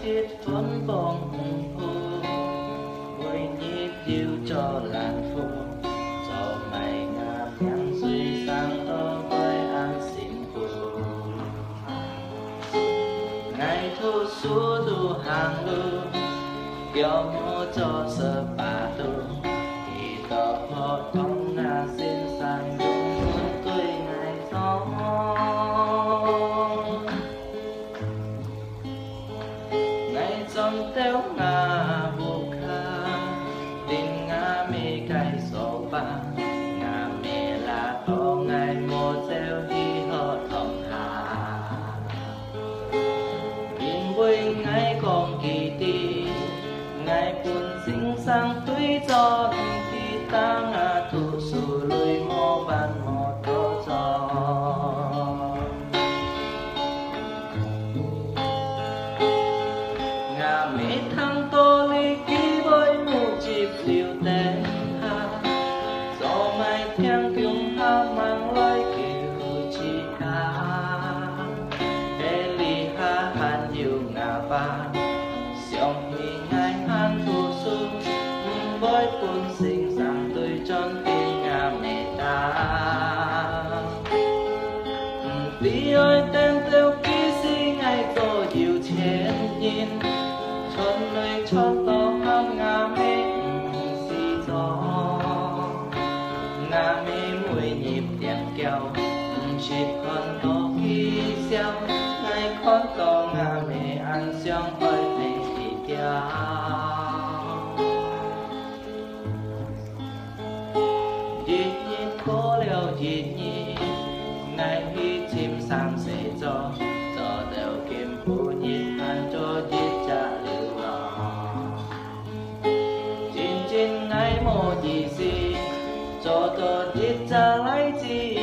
xiết phấn bông phù mỗi nhịp điệu cho làn phố cho mày ngà nhang suy sang to với an xin phù ngày thu số thu hàng lưu kéo mô cho sơ bà tu thì tỏ họ trong ngà xin sang dung muốn tuổi ngày gió ngày trong téo ngà vô kha tình ngà mê cây sổ ba ngà mê là có ngày mô gieo đi họ thòng hà in vui ngày còn kỳ đi ngày buồn sinh sang túi gió thì ta ngà thu su lùi mô bàn mô tô gió ngà mê thăng tô ly ký với mù chịp liều tê ha gió mai thiên kiều ha mang lối kiều chi ca ê ly ha hàn nhiều ngà ba xiong hi ngay han thu su với cuốn sinh sang tôi tròn tình ngà mẹ ta tí ơi tên tiêu ký si ngày tôi yêu chết nhìn chọn nơi cho to ham ngà mê si gió ngà mê mùi nhịp tiếng kèo chỉ còn to ký xeo ngày con to ngà mê ăn xiong ơi thầy thì tia cố liều dịt nhị ngày khi chim sang sẽ cho đều kiếm phụ nhịn ăn cho dịt trả lưu lò chín chín ngày mô gì gì cho dịt trả lấy gì